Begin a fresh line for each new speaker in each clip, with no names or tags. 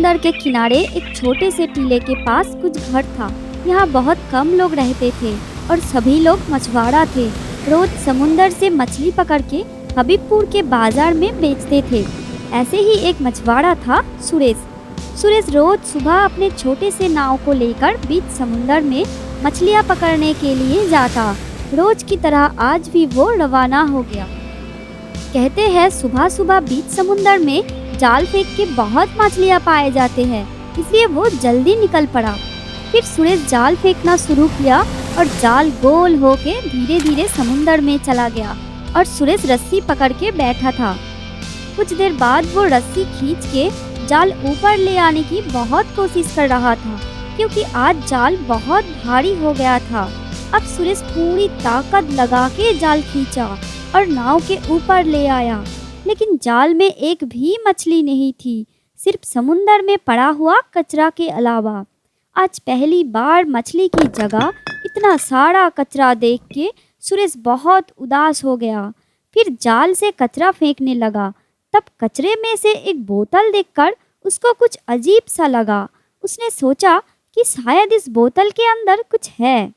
समुंदर के किनारे एक छोटे से टीले के पास कुछ घर था। यहाँ बहुत कम लोग रहते थे और सभी लोग मछुआरा थे। रोज समुंदर से मछली पकड़ के हबीबपुर के बाजार में बेचते थे। ऐसे ही एक मछुआरा था सुरेश। सुरेश रोज सुबह अपने छोटे से नाव को लेकर बीच समुंदर में मछलियाँ पकड़ने के लिए जाता। रोज की तरह आज भी वो रवाना हो गया। कहते हैं सुबह सुबह बीच समुंदर में जाल फेंक के बहुत मछलियाँ पाए जाते हैं, इसलिए वो जल्दी निकल पड़ा। फिर सुरेश जाल फेंकना शुरू किया और जाल गोल होके धीरे धीरे समुंदर में चला गया और सुरेश रस्सी पकड़ के बैठा था। कुछ देर बाद वो रस्सी खींच के जाल ऊपर ले आने की बहुत कोशिश कर रहा था, क्योंकि आज जाल बहुत भारी हो गया था। अब सुरेश पूरी ताकत लगा के जाल खींचा और नाव के ऊपर ले आया, लेकिन जाल में एक भी मछली नहीं थी, सिर्फ समुंदर में पड़ा हुआ कचरा के अलावा। आज पहली बार मछली की जगह इतना सारा कचरा देख के सुरेश बहुत उदास हो गया। फिर जाल से कचरा फेंकने लगा। तब कचरे में से एक बोतल देखकर उसको कुछ अजीब सा लगा। उसने सोचा कि शायद इस बोतल के अंदर कुछ है।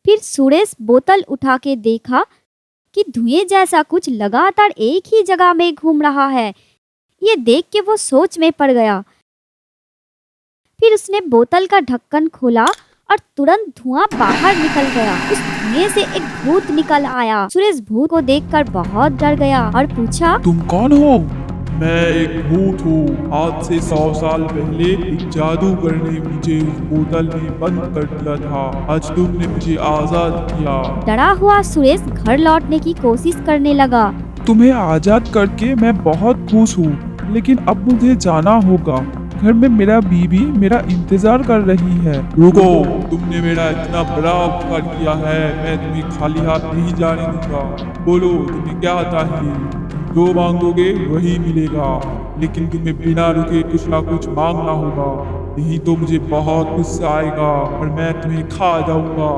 फिर सुरेश बोतल उठा के देखा कि धुएं जैसा कुछ लगातार एक ही जगह में घूम रहा है। ये देख के वो सोच में पड़ गया। फिर उसने बोतल का ढक्कन खोला और तुरंत धुआं बाहर निकल गया। उस धुएं से एक भूत निकल आया। सुरेश भूत को देखकर बहुत डर गया और पूछा,
तुम कौन हो?
मैं एक भूत हूँ। आज से 100 साल पहले एक जादूगर ने मुझे उस बोतल में बंद कर दिया था। आज तुमने मुझे आजाद किया।
डरा हुआ सुरेश घर लौटने की कोशिश करने लगा।
तुम्हें आजाद करके मैं बहुत खुश हूँ, लेकिन अब मुझे जाना होगा। घर में मेरा बीवी मेरा इंतजार कर रही है।
रुको, तुमने मेरा इतना बड़ा उपकार किया है, मैं तुम्हें खाली हाथ नहीं जाने दूंगा। बोलो तुम्हें क्या चाहिए? जो मांगोगे वही मिलेगा, लेकिन तुम्हें बिना रुके कुछ ना कुछ मांगना होगा, नहीं तो मुझे बहुत गुस्सा आएगा और मैं तुम्हें खा जाऊंगा।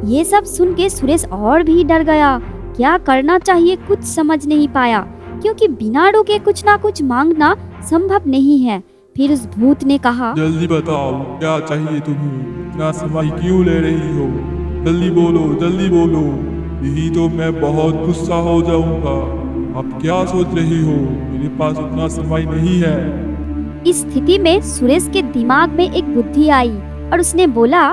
ये सब सुन के सुरेश और भी डर गया। क्या करना चाहिए कुछ समझ नहीं पाया, क्योंकि बिना रुके कुछ ना कुछ मांगना संभव नहीं है। फिर उस भूत ने कहा,
जल्दी बताओ क्या चाहिए तुम्हें? इतना समय क्यों ले रही हो? जल्दी बोलो, जल्दी बोलो, यही तो मैं बहुत गुस्सा हो जाऊंगा। आप क्या सोच रही हो? मेरे पास उतना समय नहीं है।
इस स्थिति में सुरेश के दिमाग में एक बुद्धि आई और उसने बोला,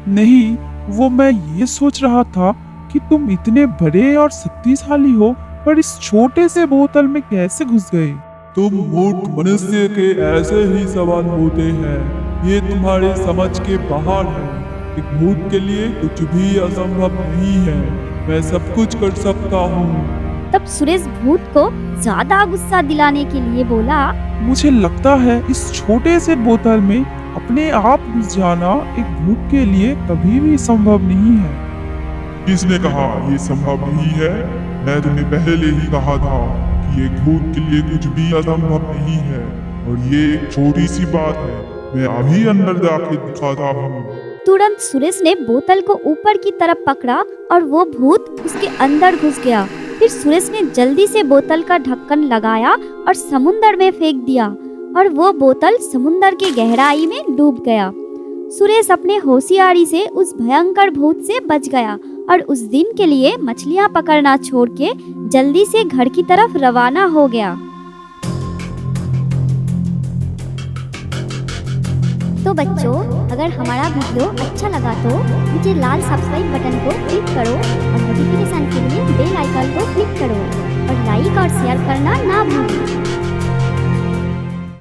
नहीं, वो मैं ये सोच रहा था कि तुम इतने बड़े और शक्तिशाली हो, पर इस छोटे से बोतल में कैसे घुस गए?
तुम मूर्ख मनुष्य के ऐसे ही सवाल होते हैं, ये तुम्हारे समझ के बाहर है। एक भूत के लिए कुछ भी असंभव नहीं है, मैं सब कुछ कर सकता हूँ।
तब सुरेश भूत को ज्यादा गुस्सा दिलाने के लिए बोला,
मुझे लगता है इस छोटे से बोतल में अपने आप घुस जाना एक भूत के लिए कभी भी संभव नहीं है।
किसने कहा ये संभव नहीं है? मैं तुम्हें पहले ही कहा था कि एक भूत के लिए कुछ भी असंभव नहीं है, और ये एक छोटी सी बात है। मैं अभी अंदर जाके दिखाता हूँ।
तुरंत सुरेश ने बोतल को ऊपर की तरफ पकड़ा और वो भूत उसके अंदर घुस गया। फिर सुरेश ने जल्दी से बोतल का ढक्कन लगाया और समुंदर में फेंक दिया, और वो बोतल समुंदर की गहराई में डूब गया। सुरेश अपने होशियारी से उस भयंकर भूत से बच गया और उस दिन के लिए मछलियाँ पकड़ना छोड़ के जल्दी से घर की तरफ रवाना हो गया। तो बच्चों, अगर हमारा वीडियो अच्छा लगा तो नीचे लाल सब्सक्राइब बटन को क्लिक करो और नोटिफिकेशन के लिए बेल आइकन को क्लिक करो और लाइक और शेयर करना ना भूलें।